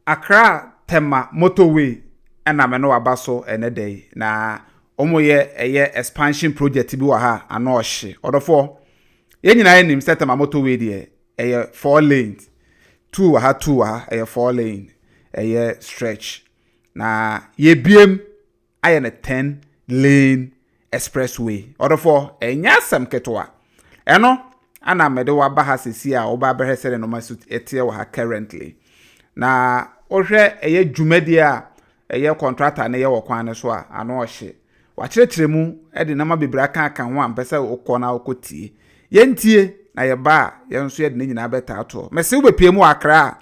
Accra Tema Motorway ena me no abaso ene day na omoye expansion project bi wa ha ano ohye odofo ye nyina enim set Tema Motorway de 4 lanes 2 ha 4 lane stretch na ye biem aye ne 10 lane expressway odofo enya sam ketwa eno ana mede wa ba ha sesi a oba behese no masu etie wa ha currently na ohwe dwumadi a contractor na wo kwan ne so a ano ohye wa kyerɛkyerɛmu de nama bebra kan ho ampese okɔ na okotie yentie na ye ba ye nso ye de nyina beta ato mese wo bepie mu Accra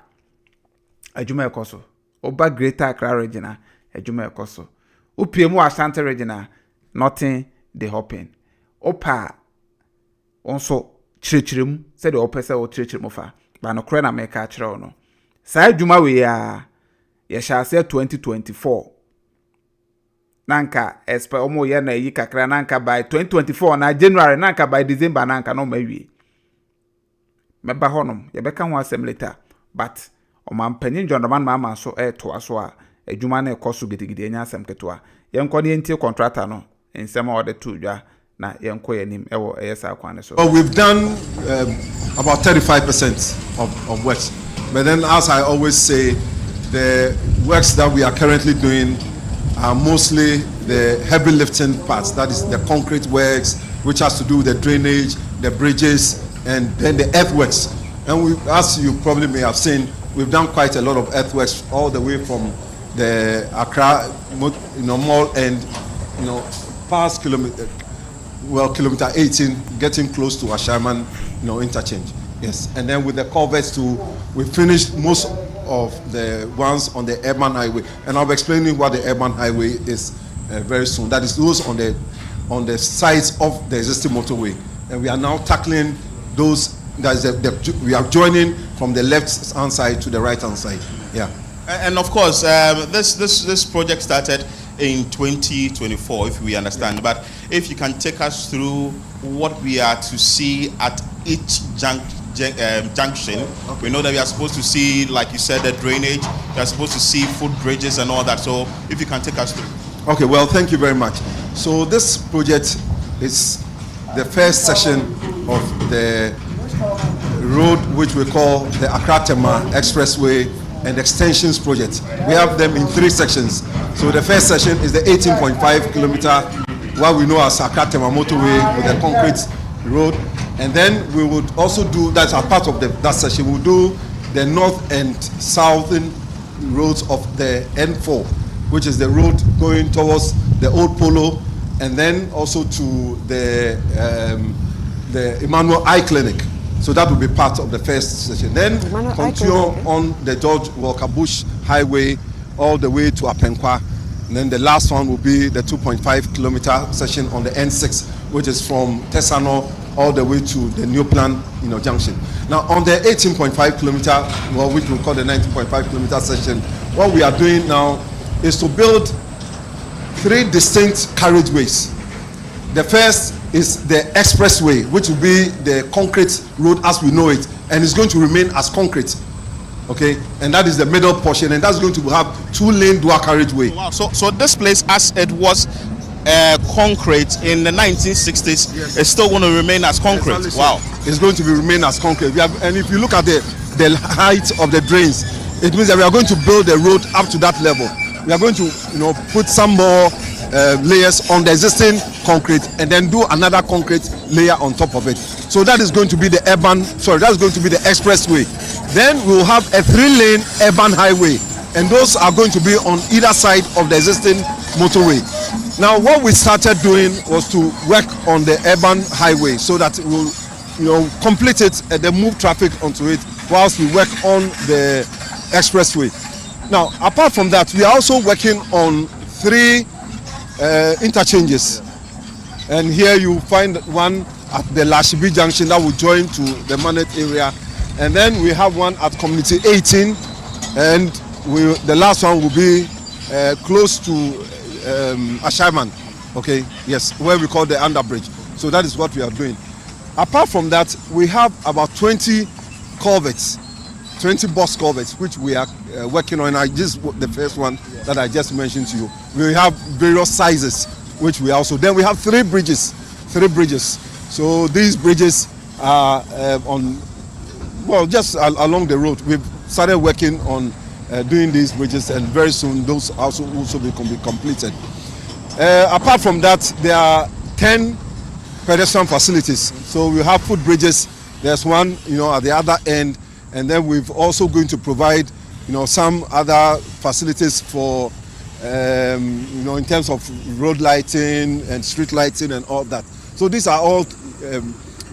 adwuma ekoso oba Greater Accra regional adwuma ekoso opie mu Ashanti regional nothing dey happen opa onso kyerɛkyerɛmu sɛ de opese o kyerɛkyerɛmu fa ba no kora na meka kyerɛ no sa adwuma we ya shall say 2024 nanka omo ye na yi kakra nanka by 2024 na January nanka by December nanka no mawie meba honom ye beka ho asem later but o man panyin jondoman mama so to aso a adwuma na ekoso gidigidi enya asem keto ye nko ne ntie contractor no ensem a ode to dwa na ye nko yanim ewo eyesa kwane so. Well, we've done about 35% of works, but then as I always say, the works that we are currently doing are mostly the heavy lifting parts, that is the concrete works, which has to do with the drainage, the bridges, and then the earthworks. And we, as you probably may have seen, we've done quite a lot of earthworks all the way from the Accra, mall and past kilometer 18, getting close to Ashaman, interchange. Yes, and then with the culverts too, we finished most of the ones on the urban highway, and I'll be explaining what the urban highway is very soon. That is those on the sides of the existing motorway, and we are now tackling those. We are joining from the left hand side to the right hand side. Yeah, and of course, this project started in 2024, if we understand. Yeah. But if you can take us through what we are to see at each junction. Okay. We know that we are supposed to see, like you said, the drainage. We are supposed to see footbridges and all that. So if you can take us through. Okay, well, thank you very much. So this project is the first section of the road which we call the Accra Tema Expressway and Extensions Project. We have them in 3 sections. So the first section is the 18.5 kilometer, what we know as Accra Tema Motorway with the concrete road. And then we would also do, that's a part of that section, we'll do the north and southern roads of the N4, which is the road going towards the Old Polo, and then also to the Emmanuel Eye Clinic. So that will be part of the first section. Then continue on the George Walker Bush Highway all the way to Apenkwa. And then the last one will be the 2.5 kilometer section on the N6, which is from Tesano all the way to the New Plan, junction. Now on the 18.5 kilometer, which we call the 19.5 kilometer section, what we are doing now is to build 3 distinct carriageways. The first is the expressway, which will be the concrete road as we know it, and it's going to remain as concrete. Okay, and that is the middle portion, and that's going to have 2-lane dual carriageway. Wow. So this place, as it was concrete in the 1960s, yes, it's still going to remain as concrete. Exactly. Wow, it's going to remain as concrete. And if you look at the height of the drains, it means that we are going to build the road up to that level. We are going to, put some more layers on the existing concrete, and then do another concrete layer on top of it. So that is going to be the that's going to be the expressway. Then we will have a 3-lane urban highway, and those are going to be on either side of the existing motorway. Now, what we started doing was to work on the urban highway so that we'll, complete it and then move traffic onto it whilst we work on the expressway. Now, apart from that, we are also working on 3 interchanges, and here you find one at the Lashibi Junction that will join to the Manet area, and then we have one at Community 18, and the last one will be close to Ashaiman, okay, yes, where we call the underbridge. So that is what we are doing. Apart from that, we have about 20 culverts 20 box culverts, which we are working on. This is the first one that I just mentioned to you. We have various sizes, which we also. Then we have three bridges. So these bridges are just along the road. We've started working on doing these bridges, and very soon those also be completed. Apart from that, there are 10 pedestrian facilities. So we have footbridges. There's one, at the other end, and then we've also going to provide, some other facilities for, in terms of road lighting and street lighting and all that. So these are all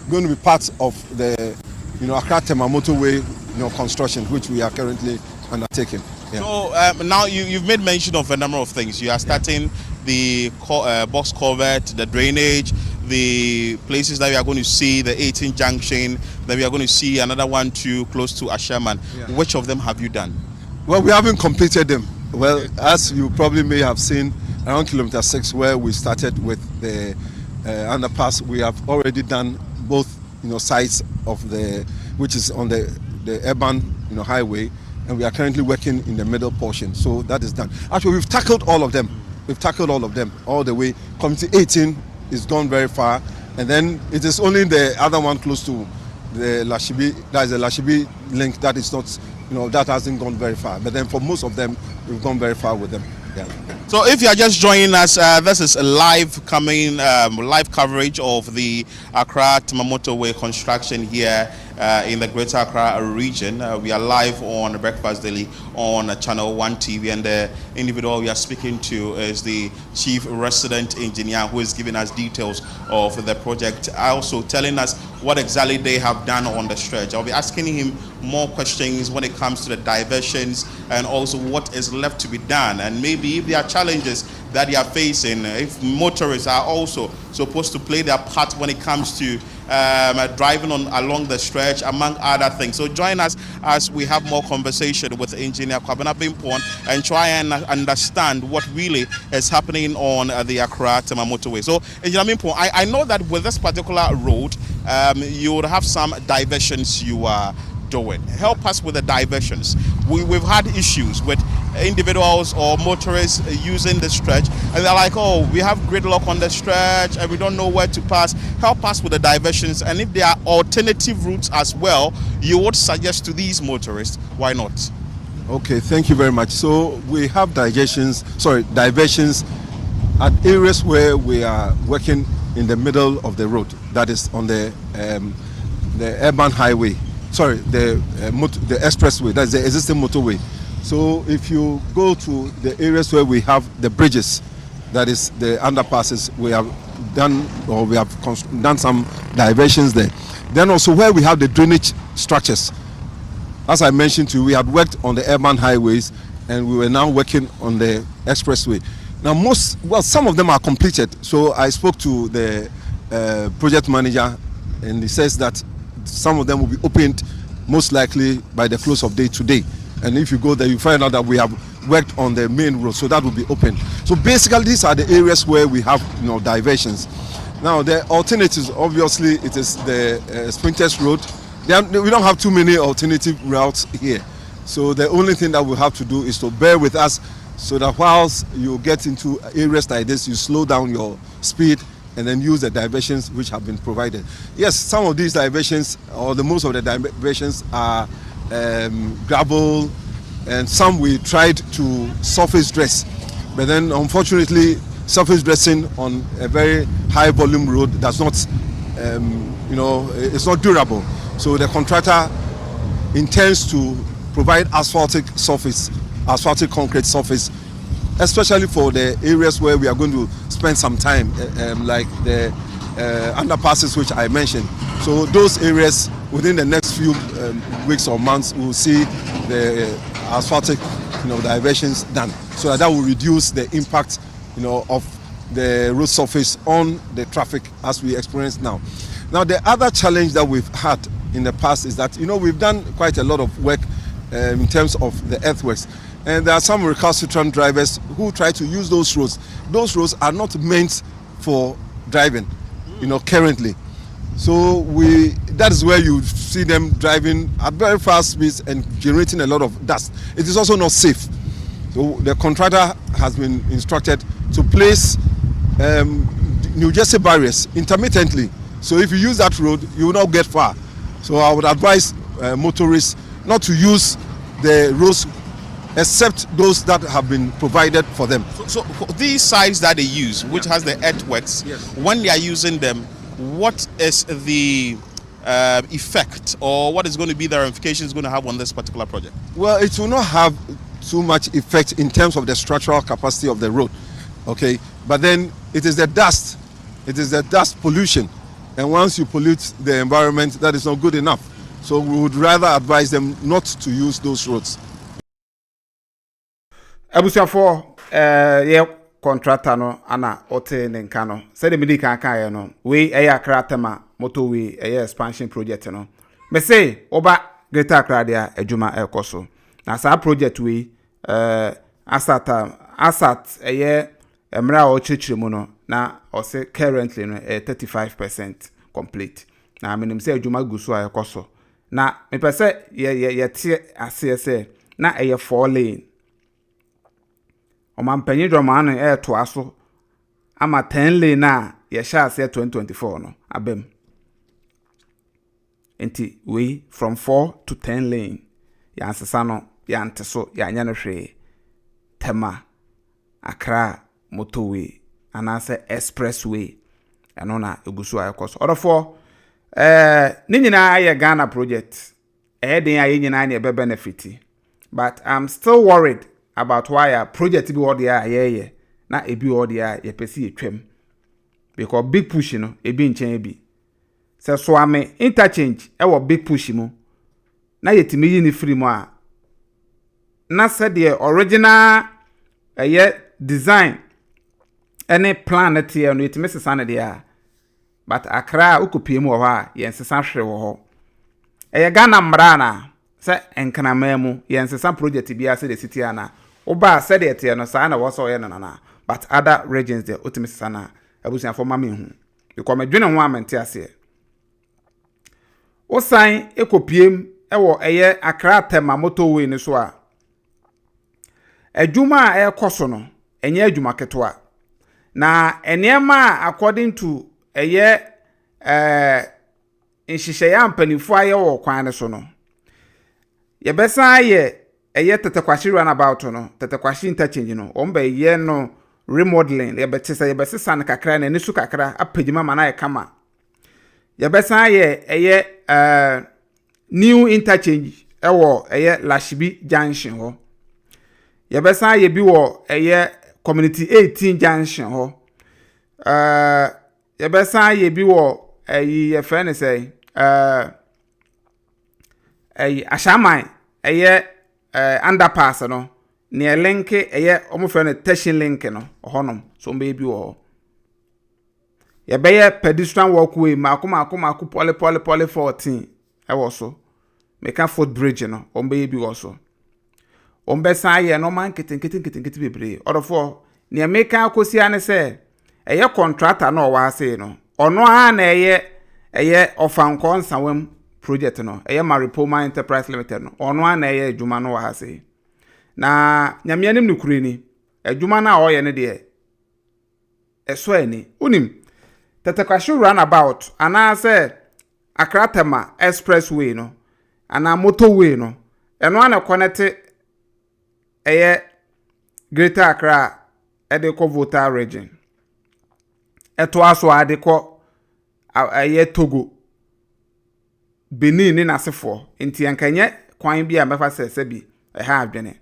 going to be part of the, Accra Tema Motorway, construction, which we are currently undertaking. Yeah. So now you've made mention of a number of things. You are starting the box culvert, the drainage, the places that we are going to see, the 18 junction, then we are going to see another one too close to Asherman. Yeah. Which of them have you done? Well, we haven't completed them. Well, as you probably may have seen, around kilometer 6 where we started with the underpass, we have already done both sides of which is on the urban highway, and we are currently working in the middle portion. So that is done. Actually, we've tackled all of them. All the way. Community 18 is gone very far, and then it is only the other one close to the Lashibi, that is the Lashibi link, that is not, that hasn't gone very far. But then for most of them, we've gone very far with them. Yeah. So if you are just joining us, this is a live coverage of the Accra Tema Motorway construction here in the Greater Accra region. We are live on Breakfast Daily on Channel 1 TV, and the individual we are speaking to is the Chief Resident Engineer, who is giving us details of the project, also telling us what exactly they have done on the stretch. I'll be asking him more questions when it comes to the diversions and also what is left to be done, and maybe if there are challenges that they are facing, if motorists are also supposed to play their part when it comes to driving along the stretch, among other things. So join us as we have more conversation with Engineer Kwabena Bimpon and try and understand what really is happening on the Accra Tema Motorway. So Engineer Bimpon, I know that with this particular road, you would have some diversions you are doing. Help us with the diversions. We've had issues with individuals or motorists using the stretch, and they're like, oh, we have gridlock on the stretch and we don't know where to pass. Help us with the diversions, and if there are alternative routes as well you would suggest to these motorists, why not? Okay, thank you very much. So we have diversions at areas where we are working in the middle of the road, that is on the urban highway. Sorry, the expressway, that's the existing motorway. So if you go to the areas where we have the bridges, that is the underpasses, we have done some diversions there. Then also where we have the drainage structures, as I mentioned to you, we had worked on the urban highways and we were now working on the expressway. Now some of them are completed. So I spoke to the project manager, and he says that some of them will be opened most likely by the close of day today. And if you go there, you find out that we have worked on the main road, so that will be open. So basically, these are the areas where we have diversions. Now the alternatives, obviously, it is the Sprinters Road. We don't have too many alternative routes here. So the only thing that we have to do is to bear with us, so that whilst you get into areas like this, you slow down your speed and then use the diversions which have been provided. Yes, some of these diversions, or the most of the diversions, are gravel, and some we tried to surface dress, but then unfortunately surface dressing on a very high volume road does not, it's not durable. So the contractor intends to provide asphaltic concrete surface, especially for the areas where we are going to spend some time, like the underpasses which I mentioned. So those areas, within the next few weeks or months, we will see the asphaltic diversions done, so that will reduce the impact of the road surface on the traffic as we experience now. Now the other challenge that we've had in the past is that we've done quite a lot of work in terms of the earthworks. And there are some recalcitrant drivers who try to use those roads. Those roads are not meant for driving, currently. So that is where you see them driving at very fast speeds and generating a lot of dust. It is also not safe. So the contractor has been instructed to place New Jersey barriers intermittently. So if you use that road, you will not get far. So I would advise motorists not to use the roads except those that have been provided for them. So these sites that they use, which has the earthworks, when they are using them, what is the effect, or what is going to be the ramifications going to have on this particular project? Well, it will not have too much effect in terms of the structural capacity of the road, okay? But then it is the dust pollution, and once you pollute the environment, that is not good enough. So we would rather advise them not to use those roads. Abusiafo ye contractor no ana ote ne nka no se de medi kan kan ye no we Accra Tema Motorway expansion project no me say oba Greater Accra dia adwuma ekoso na sa project we asat emra o chichirimu no na o se currently no 35% complete na menim say adwuma guso ekoso na me pese ye tie ase na 4 lane Omampenyi dromane to aso ama 10 lane na ye sha ase 2024 no abem enti we from 4 to 10 lane ya ansesa no ya nteso ya anya no hwe Tema Accra Motorway anase expressway eno na egusu ayekoso orofo ni nyina aye Ghana project den aye nyina na e be benefit but I'm still worried about why a project be what they na ebi what they pesi etwam because big push no ebi nchen bi se Suame Interchange e wo big push mu na yetimi yi ni free mu a na said the original design any plan that here no yetimi sesa na dia but Accra ukopie mu ho a ye nsesa hwe wo ho Ghana mrana se enkanamamu ye nsesa project bi ase the city ana Oba said it no sa na wo so ye na but other regions there ultimate sana abusia for mama hu because me dwene ho amante ase o san ekopiem wo Accra Tema Motorway ni so a adwuma a ekoso no enye adwuma ketwa na enema according to nhihye ya mpanifo aye wo kwan ne so no ye besa ye tetekwashi runabout no tetekwashi interchange no ombe ye no remodeling ye betisa ye besisa na kakra na nisu kakra apagima mana ye kama ye besa ye new interchange ewo Lashibi junction ho ye besa ye bi wo community 18 junction ho ye besa ye bi wo ye friend say Ashamai underpass no near link omo friend tension link no honom so mbe bi wo ye be pedestrian walkway makoma pole 14 e wo so meka footbridge no ombe bi wo so ombe san ye no man keten bebre odofo ne meka akosi ane se contractor no wa ase no ono a na ofanko nsawam project no Maripoma Enterprise Limited no ono ana adwuma no wa hase na nyamianim ne kure ni adwuma na oye ne de eso ani unim tetekwashu runabout ana se Accra Tema expressway no ana motorway no eno ana connect Greater Accra COVTVGHANA region eto aso ade ko Togo Benin ni nasefo enti ankanye kwan bi a mefa se bi ha adwene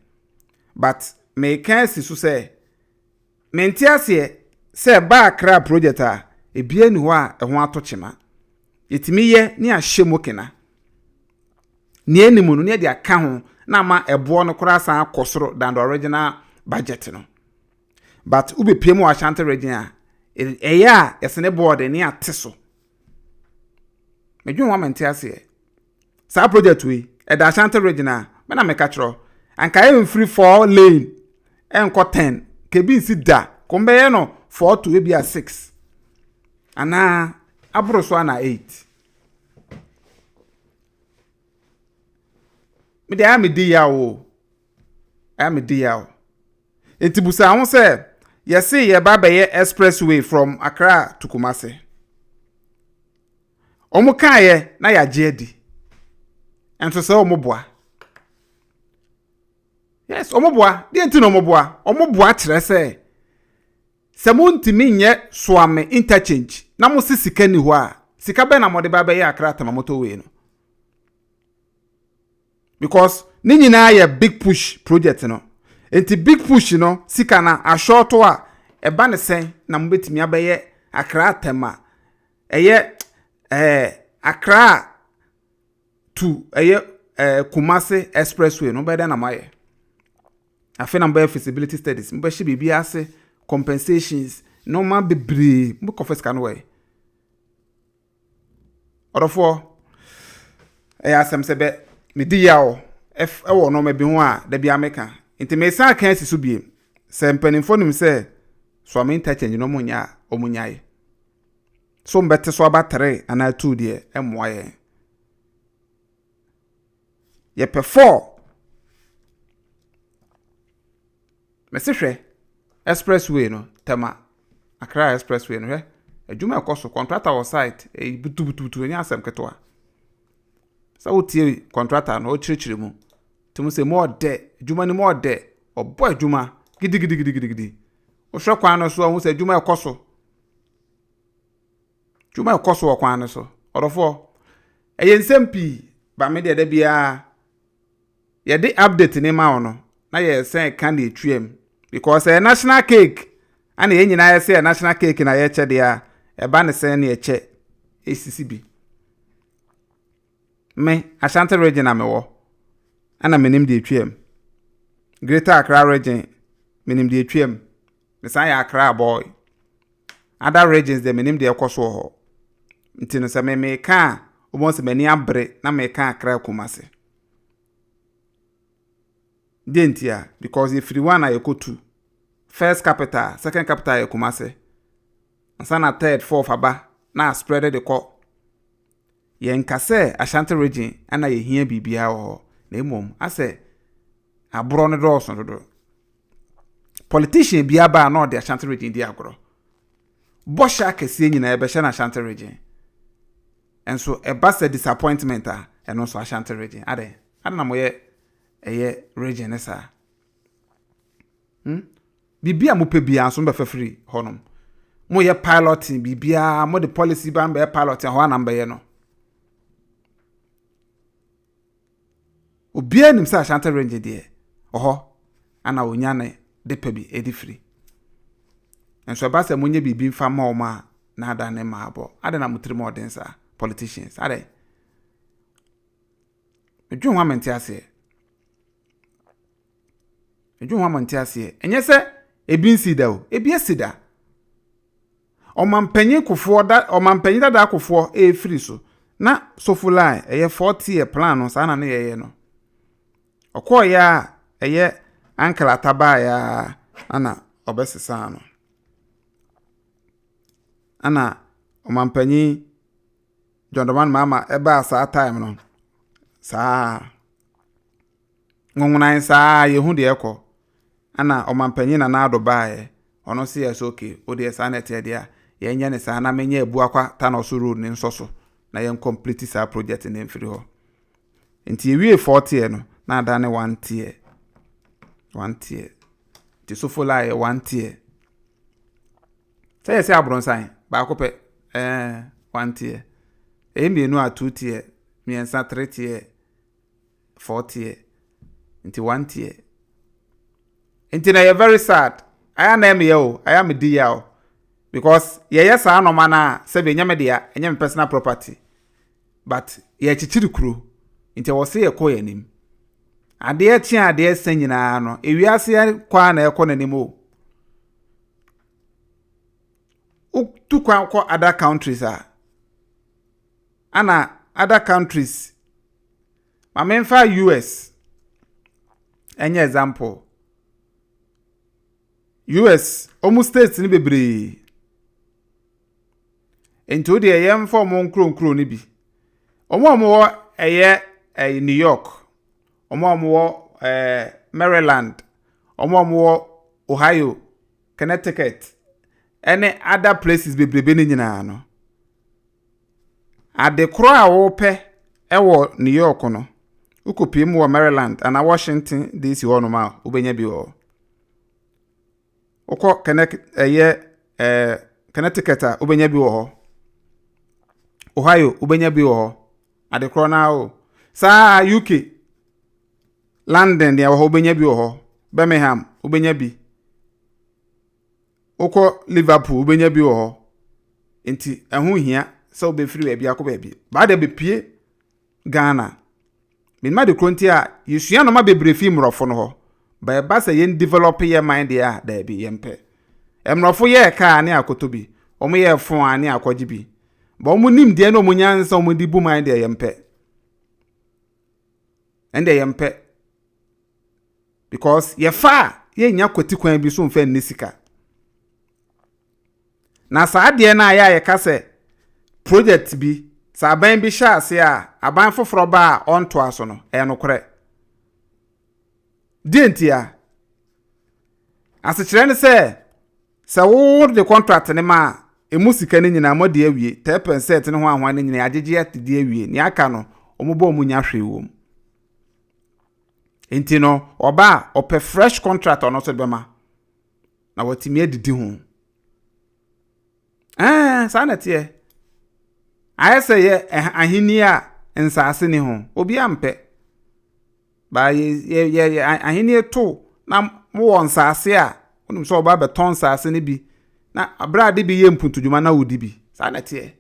but me kan si so se menti ase se ba Accra project a ebie ni ho a ho atochema yetimi ye ni ahyemo kena ni enimu no ne de aka ho na ma ebo no kora san akosoro than the original budget no but ube piemu Ashanti region a yesene board ni ateso medwun wa menti ase sa project we da Ashanti region a me na me ka kiro anka e free 4 lane enko 10 kebi nsi da kombe ye no 4 to be a 6 ana abroso ana 8 me dey am di ya o am di ya o enti busa ho say yes see ye ba be expressway from Accra to Kumasi omo kan ye na ya je adi ento say omo boa yes omo boa de enti no omo boa kire say semuntimi nye Suame Interchange na mo sika ni ho a sika be na mo de ba be Accra Tema Motorway no because ni nyina ye big push project no enti big push no sika na a short a eba ne sen na mo betimi abaye Accra Tema Accra to Kumasi expressway no be na maye afi na mba feasibility studies mba shi bibi ase compensations no ma bebre mba confess kan way orofo asem sebe me di yawo ewo no ma bi ho a da bia meka nti me san kan sisu biem se mpanimfo nim se Suame Interchange no munya omunyaye so mbete so abatere ana 2 de emoaye ye pe4 mesehwe expressway no Tema Accra expressway no adwuma ekoso contractor on site butu nya asem ketwa sa wotie contractor no o chirechire mu temu se mo de adwuma ni mo de obo adwuma gidi o hwe kwan no so o se adwuma ekoso adwuma ekoso o kwan no so orofo ensem pi ba me de bia ye de update ni ma ono na ye sen kan de twem because a national cake and ye nyina ye say national cake na ye che dia e ba ne sen na ye che ACCB me Ashanti region na me wo ana menim de twem Greater Accra region menim de twem me san ya Accra boy other regions de menim de ekoso ho ntino se me ka obo se mani abre na me ka Accra Kumasi dentia because if you want to go to first capital second capital Kumasi and third fourth aba na spread the call ye nkase Ashanti region ana ye hia bibia ho na emom ase abro ne do so do politician bia ba na the Ashanti region di agro bosha kese nyina ebe hye na Ashanti region and so a bus disappointment and also Ashanti region ade na mo ye region esa bibia mo pe bia so be free honom mo ye piloting bibia mo the policy ban be piloting ho na mbe ye no obia nim sa Ashanti region de oho ana onya ne de pe bi edi free enso ba se mo nye bibi mfa ma o ma na ada ne ma abo ade na mutiri mo den sa politicians ade edwun wa menti ase enye se ebi nsida o ebi esida omampanyin dada akofo e free so na sofulai eye 40 year plan no sa na ne ye no okoya eye uncle ataba ya ana obesesa no ana omampanyin jondoman mama eba sa time no sa ngungunan sa ye hu de ekọ ana omampanyin na ado baaye ono se yes okay o de sa na te dia ye nya ne sa na menye ebu akwa ta na so road ne nsoso na ye complete sa project ne mfiri ho enti ye wie 40 no na ada ne 1 tier ti so fola ye 1 tier say abronsan ba ko pe 1 tier mienu a 2 tier miensa 3 tier 4 tier into 1 tier into na very sad I am yo I am di yaw because yes I no mana se be nyame dia enyam personal property but ye chichiri kuro into wo se ye ko yanim ade tia ade sanyina no ewiase kwa na ekọ nanim o tu kwa ko other countries ana other countries mamemfa US any example US almost states ni bebre ento de yem for mon kro ni bi omo eye New York omo Maryland, omo Ohio, Connecticut, any other places be brebe nyina no. Ade kro a wo pe ewo New York no. Ukopie mu Maryland and Washington DC ho no ma obenya bi ho. Ukọ Connecticut a obenya bi ho. Ohio obenya bi ho. Ade kro na o. Sa UK London dia ho obenya bi ho. Birmingham obenya bi. Ukọ Liverpool obenya bi ho. Enti ehun hia so be free we bi akọ bi. Ba de be pie Ghana. Minma de kronti a yesua no ma bebre fi mrofo no ho. Ba ba se yen develop ye mind ya da bi yempe. Emrofo ye ka ne akoto bi. Omo ye fon ani akwaji bi. Ba omo nim de na omo nyansa omo di bu mind ya yempe. Ende yempe. Because ye fa ye nya kwati kwan bi so mfa nisika. Na sa de na ya ye ka se project bi sa aban bi sha ase a aban foforo ba on to aso no no kore dientia asechire ne se wo de contract ne ma emusika ne nyina mo de awie 10% ne ho ahwan ne nyina agege atde awie ni aka no omobo omunya hwewom enti no oba ope fresh contract ono so be ma na watimi adidi ho sa na tie ayese ye ahini a nsase ne ho obi ampe ba ye ahini to na mo won nsase a onum so oba beton nsase ne bi na abrade bi ye mpuntudwuma na wodi bi sa na tie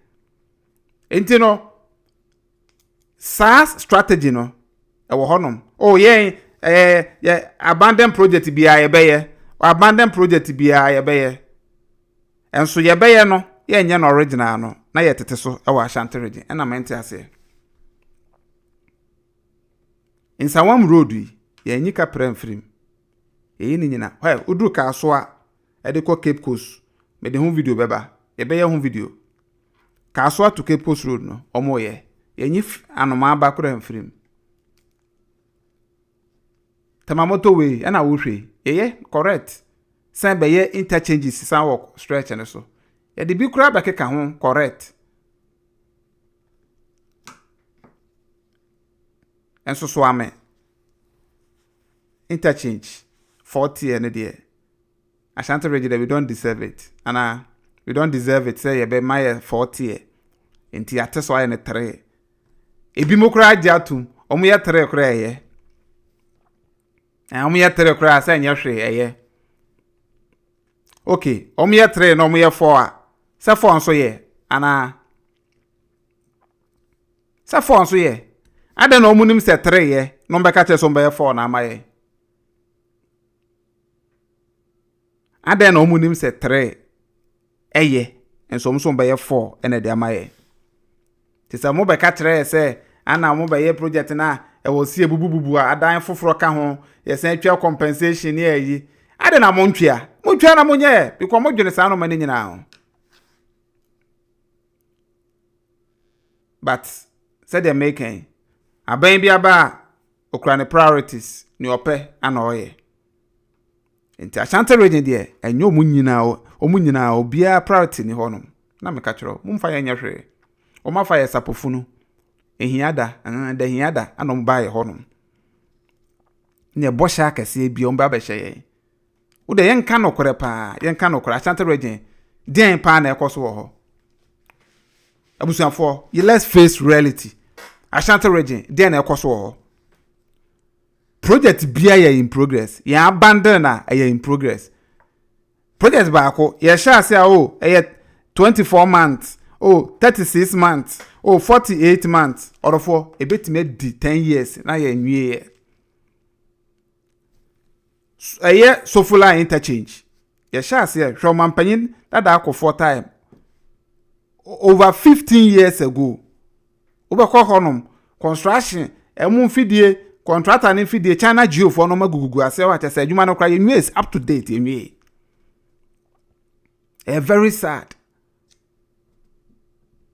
enti no SaaS strategy no e wo honom ye abandon project bi a ye beye abandon project bi a ye beye enso ye beye no ye nya no original no na ye tete so e wa Ashanti region na mente ase in Sawam road ye nyika Prempeh ye ni nyina he uduru ka so a e de ko Cape Coast me de hu video beba ye be ye hu video ka so to Cape Coast road no omo ye nyi anoma ba Prempeh Tema Motorway na wo hwe ye correct san be ye interchange sisan work stretch ne so ye de bi kura ba keka ho correct enso Suame interchange 40 and there Ashanti region we don't deserve it and we don't deserve it say ye be my 40 enti ateso aye ne 3 ebi mokura ajatum omo ye 3 kura ye omo ye 3 kura say nya hwe ye okay omo ye 3 no omo ye 4 a say 4 nso ye ana say 4 nso ye ade no omo nim say 3 ye no mbeka che so mba ye 4 na amaye ade no omo nim say 3 eye enso omo so mba ye 4 ene de amaye ti say mo beka 3 say ana mo ba ye project na e wo sie bubububu a adan foforo ka ho ye san twa compensation ne ayi ade na mo ntwa na mo nye because mo dwene sa no mani nyina ho but said they making aban bia ba okra ne priorities ni ope ana oye enti Ashanti region de enyo mu nyina obia priority ni honom na me ka kiro mu mfa ye nyehwe o ma fa ye sapofunu ehiada da hiada anom ba ye honom ne bosha akase bia omba ba hye wo de yenka no kore pa yenka no kore Ashanti region den pa na ekoso wo ho abusuafo let's face reality Ashanti region den na ekoso wo ho project bia ye in progress ya abandon na ye in progress project ba ko ye sha se o 24 months 36 months 48 months orofo ebetime di 10 years na ye nwie Sofula interchange ye sha se hwe mampanyin that akofo time over 15 years ago obekọ honom construction emu fidie contractor ni fidie China geo for no magugugu ase wa chese adwuma no kra ye news up to date enwie very sad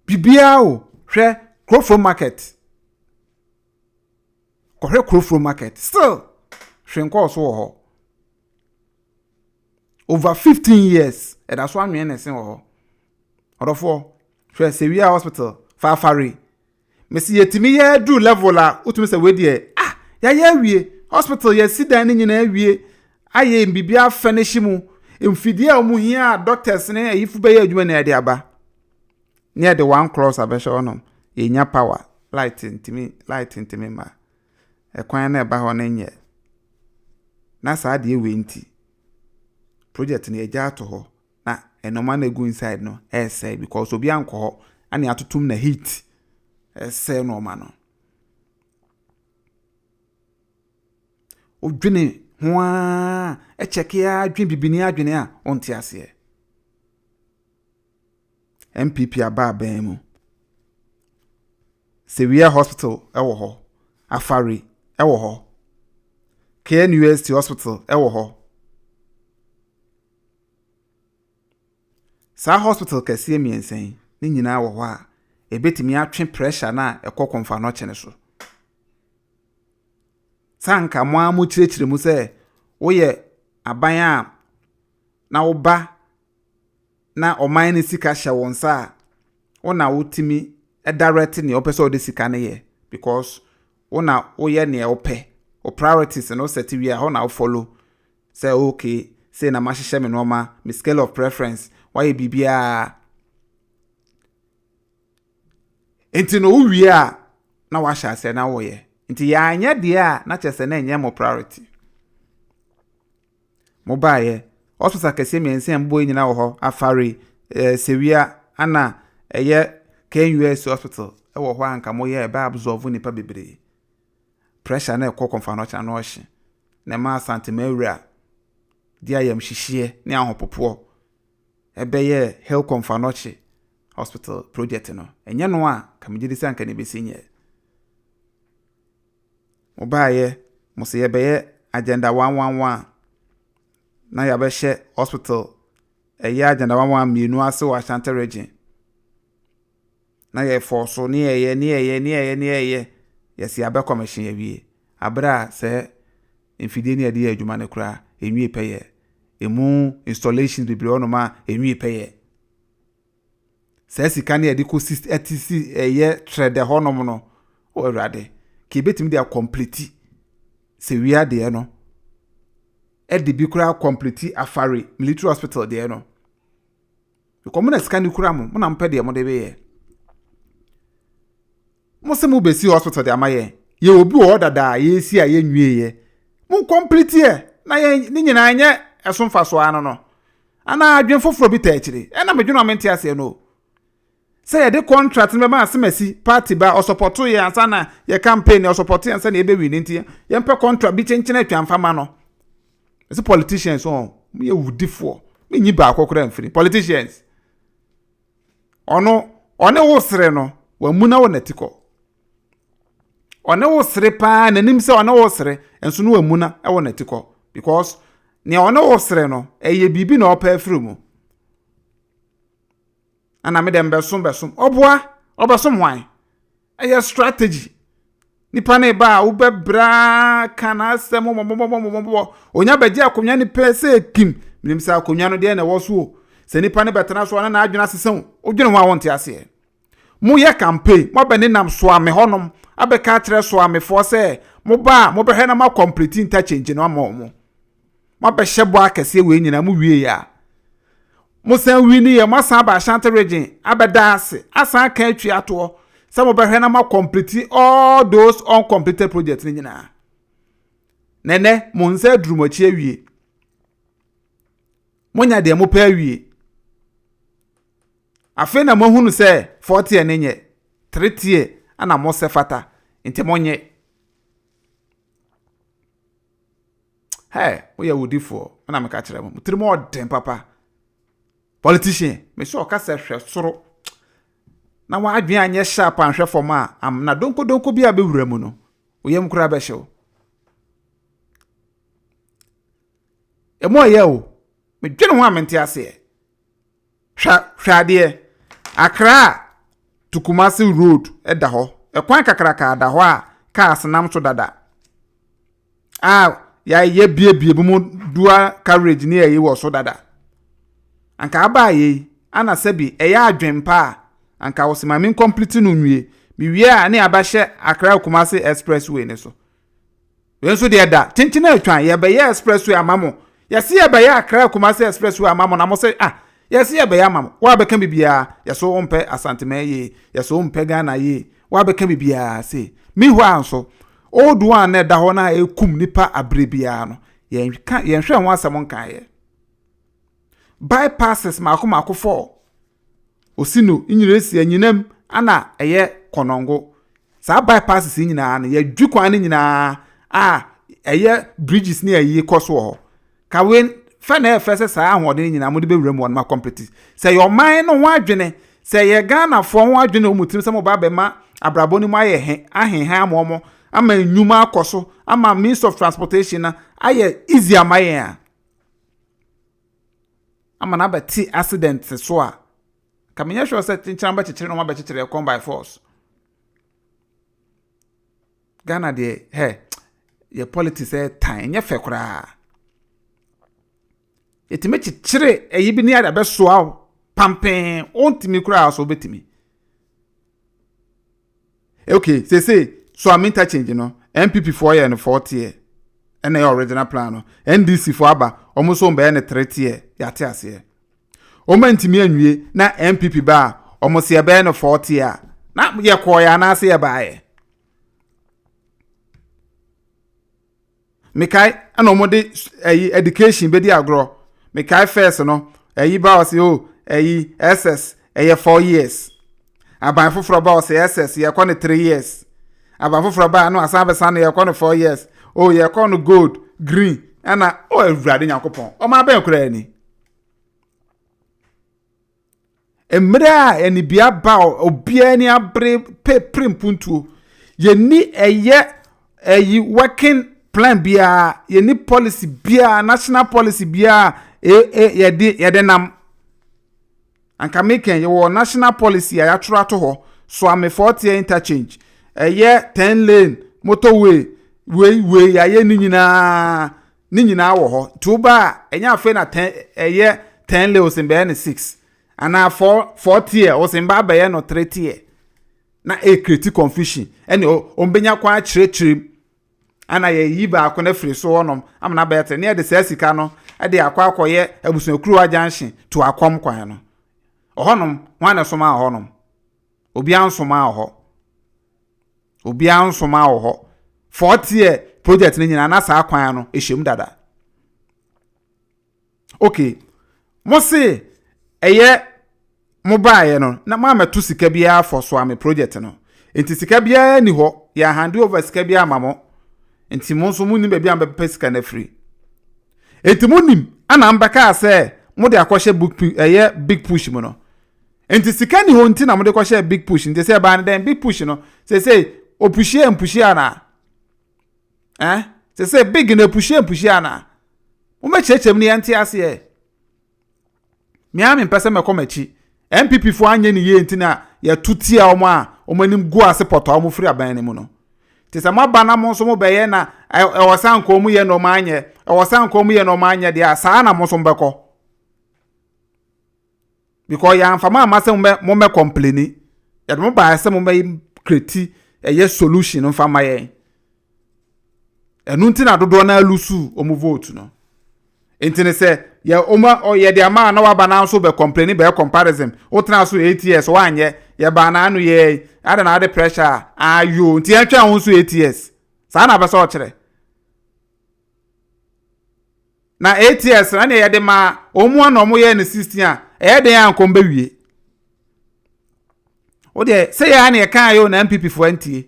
bibia o hwe crop market Kɔhwɛ Krofro market. Still, hwenko so wɔ hɔ. Over 15 years, and that's why I'm saying wɔ hɔ. Odofo, hwɛ Sewia hospital, Fafari. Mesi yetimi ye do level la, utumi se we die. Ya wie, hospital ye si dan ni nyina wie. Aye mbibia finish mu. Mfidie a mu hia doctors ne ayifu be ye adwuma na de aba. Near the one cross abɛhyɛ hɔnom. Yenya power, light ntimi ma. Ekwan na eba hɔ na nye. Na saa de we nti. Project na eja ato hɔ. Na enoma na go inside no, say because obi ankɔ hɔ, ani atotum na heat. Say no ma no. Odwene hoa, check ya adwen bibini adwene a onte ase. MPP aba ban mu. Sewia hospital ewo hɔ. Afari ewo hɔ. KNUST hospital ewo hɔ. Sa hospital kɛseɛ miɛnsan ni nyinaa wɔ hɔ a ebetimi atwe pressure na ɛkɔ konfa no kyene so. Sanka mo amu kyerɛkyerɛ mu sɛ woyɛ aban a na woba na ɔman ne sika hyɛ wɔn sa a wona wotimi direct ne opɛ sɛ ɔde sika ne yɛ because wona woyɛ ne opɛ o priorities no set wi a ho na follow say okay say na ma hyehyɛ me normal me scale of preference why bibia enti no wi a na wa hye ase na wo yɛ enti ya anya de a na kyese na enye mo priority mo baaye hospital kese me ense mbo nyina wo ho afari Sewia ana eye KNUS hospital e wo ho anka mo ye ba absorb nipa bebre pressure na ekọ konfa no cha no hye na ma santimawura dia yam hihie ne ahopopo ebeye health konfa no hye hospital project no enye no a kamgidi sanka ne besinye mo baaye mo se yebeye agenda 111 na yabehye hospital eye agenda 111 mienu ase wa Ashanti region na ye forso ni eye yesi abe commission yawie abra se mfidie ne ade adwuma ne kura enwie peye emu installations bibre onoma enwie peye se sika ne ade ko etc eye trade honom no o awrade ke betim dia complete Sewia de no edi bi kura complete Afari military hospital de no ko mo na sika ne kura mo na mpa de mo de be ye mo se mo besi hospital de amaye ye obi o dada ye si a ye nwie ye mo complete ye na ye ni nyina anye esomfa so ano no ana adwen foforo bi ta akire e na medweno amenti ase no say ye de contract me ma asemasi party ba o support ye ansa na ye campaign o support ye ansa na ye be win nti ye mpe contract bi chenchene atwamfa ma no ese politicians on ye wudifo me nyi ba akokora mfiri politicians ono wo sere no wa muna wo natiko one wo sere pa nanim se one wo sere enso no wa muna e wo natiko because ne one wo sere no eye bibi na opa afiri mu ana me dem besom oboa obesom hwan eye strategy nipa ne ba wo bebra kana asem mo onya baje akonya ni pese kim minim sa akonya no de na wo so se nipa ne betena so na adwena sesen odwene ho awonte ase mo ye campaign mo bene nam Suame honom abeka kire Suame fo se mo ba mo behwe na ma complete interchange no mo be hyebo akese we nyina mo wie ya mo san wi ni ye mo san ba Ashanti region abeda ase asan ka atwi ato se mo behwe na ma complete all those uncompleted projects ni nyina nene mo nsa drumochi awie mo nya de mo pa awie afi na mo hunu se 40 enye 30 ana mo se fata nti mo nye wo ya wudifo ana me ka kire mo tiri mo odem papa politician me so ka se hwe soro na wa adwen anye sharp anhwe fom a am na donko bia be wura mu no oyem kura be hyew emo ye o me dwene ho amenti ase hwade Accra to Kumasi road eda ho ekwan kakraka da ho a cars nam so dada ya ye bie bu mu dual carriage ni ye wo so dada anka aba ye ana sebi eya adwempa anka wo se ma me complete no nwie mi wie a ne abahye Accra Kumasi expressway ne so wen so de da tintin atwan ye be ye expressway amamo ye se ye be ye Accra Kumasi expressway amamo na mo se ye se ye be ye amamo wa be kan bibia ye so ompe asanteme ye ye so ompe Ghana ye wa be kan bibia se mi ho anso old one na da ho na ekum nipa abrebia no ye hwe ho asem nkan ye bypasses makoma 4 osino inyiresi anyinam ana eye konongo sa bypasses nyina na ye dwukwan nyina eye bridges ni ayi koso ho kawen fa na efese sa ahode nyina mo de bewrem won ma compete say your mind no ho adwene say ye Ghana fo ho adwene o mutim se mo ba be ma abrabo ni mo aye ahenhan mo ama nyuma akoso ama means of transportation na aye easy amaye a ama na beti accident so a kamenya sure say tinchamba chechire no ma be chechire come by force Ghana de ye politics time nye fe kura etime chechire eyibi ni ada be so a pampen ontimi kura so betimi okay say Suame Interchange no MPP for year and 40 year and the original plan no NDC for aba almost on be na 30 year yate ase o mantimi anwie na MPP ba almost ye be na 40 year na ye ko ya na ase ye ba ye mekai ana mo de education be di agro mekai first no ba o se SS 4 years aban foforo ba o se SS ye ko 3 years aban foforo ba no asan san ye ko 4 years ye ko gold green ana awurade nyakopon o ma ba kura ni emra eni bia ba obia ni abre prempuntuo ye ni working plan bia ye ni policy bia national policy bia ye de nam anka meken ye wo national policy ya tro to ho Suame 40 interchange 10 lane motorway we ya ye ni nyina wo ho tuba enya afa na 10 lane osimbe na 6 ana 40 osimba ba ye no 30 na create confusion ene ombenya kwa chire ana ye yiba akona free so wonom amna ba yete ne de sasika no de akwakoye abusuakuru ajanhye to akom kwan no ohonom wana soma ohonom obi ansoma oho 40 project ni nyina na sa kwan no ehiem dada okay mo se eye mobile no na ma metu sika bia for Suame project no enti sika bia ni ho ya hand over sika bia mamo enti mo so munim bia ambe sika na free enti munim ana mbaka se mo de akwahye big push mo no enti sika ni ho enti na mo de kwahye big push enti se ba den big push no se opushie ana se big na pushie ana mo ma chechem ni enti ase miami mpese mekomachi MPP fo anye ni ye enti na ya tutia omanim go ase poto omo free aban ni mu no tisa maba na mo so mo beye na ewosan ko mu ye no manye de asa na mo so mbeko because ya mfama amase mo me complain ya mo ba ase mo me create solution mfama ye enu nti na dodo na alusu omo vote no enti ne se ye ye de ama na waba na so be complain be comparison o tena so 8 years wanye ye ba na anu ye ada na ade pressure ayo nti atwa ho so 8 years sa na be so kire na 8 years na ye de ma omu na omu ye ne 16 a de an kombe wie o de se ya na ye kan yo na MPP fo antie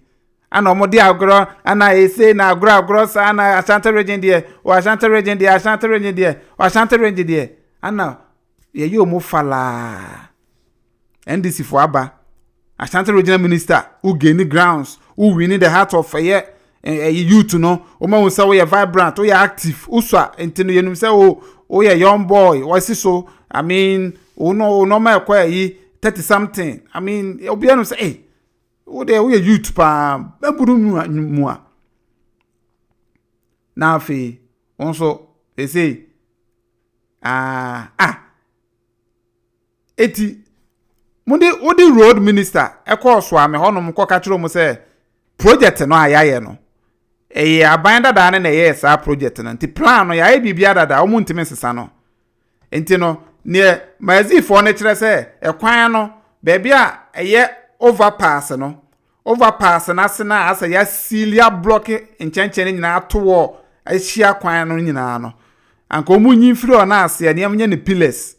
ana omo de agro ana ese na agro sa na Ashanti region there o Ashanti region there ana ye yo mo fala NDC for aba Ashanti regional minister who gain grounds who win the heart of youth no o ma say we vibrant we active uswa enti no yenum say o ye young boy what so I mean no ma kwa yi 30 something I mean obi anu say eh we youth pa baburu mu a na afi onso say eti odi road minister ekọ Suame honom kọ ka kiro mu say project no ayaye no aban dada na ye sa project no nti plan no yaye bibia dada o mu ntime sesa no enti no ne mazi fo ne kire say ekwan no beebi a eye overpass na sena asa ya silia block enchenchen nyina ato ahia kwan no nyina no anka omu nyimfiri ona ase ne amnya ne pillars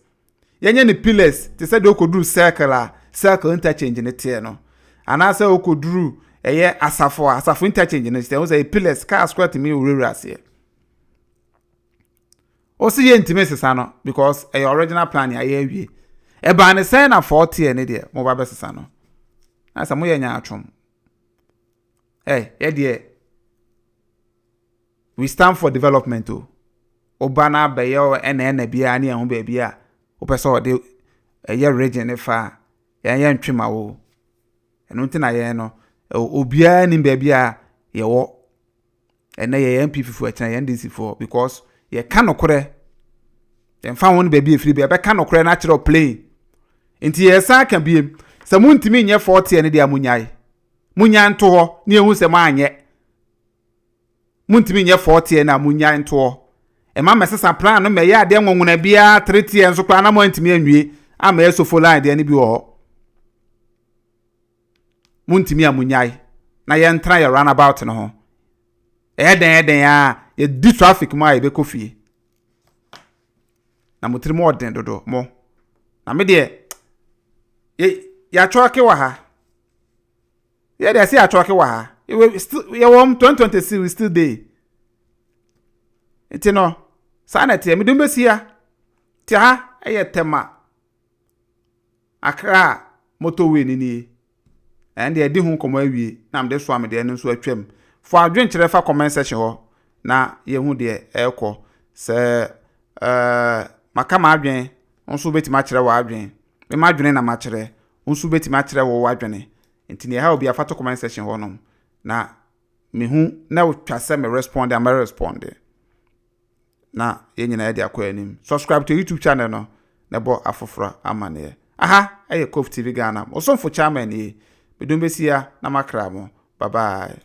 yenye ne pillars te say de okoduru circle interchange ne tie no anasa okoduru eye asafo interchange ne tie o say pillars car square me urura ase o si ye ntime sesa no because original plan ya ye awie e ba ne say na 40 ne de mo ba be sesa no asa mo ye nya atwom ye de we stand for development o obana beyo ena bia ne ho ba bia o pese de ye region ne fa ye ntwema wo eno ntina ye no obia ni ba bia ye wo ena ye MP fufu acha ye ndc for because ye kanokore ye fa won ba bia free bia be kanokore na kire play nti ye sa ka bia se muntimi nye 40 ne dia munya nto ho ne ehu se ma anye muntimi nye 40 na munya nto ho e ma mesesa plan no me ya de nwonwona bia 30 enso kwa na mo ntimi anwie ama eso follow de ne bi wo muntimi amunyai na ye ntra ye runabout no ho eden ya ye di traffic ma ye be kofie na mutiri mo den dodo mo na me de ya choke wa ha ye de say ya choke wa ha ye wom 2026 we still dey etino sanete me dumbe sia ti ha eye tema Accra motorway ni and they di hu komo awie na am de Suame de no so atwam for adwen kire fa comment section ho na ye hu de ekọ se maka ma adwen onso betima kire wa adwen me ma adwen na ma kire onso betima kire wo adwen enti ne ha obi afato comment section ho no na me hu na utwase me respond am respond na ye nyina ye de akọ anim subscribe to YouTube channel no na bo afofra amane aha COVTVGHANA Otumfuo chairman yi bedumbesia na makra mo bye bye.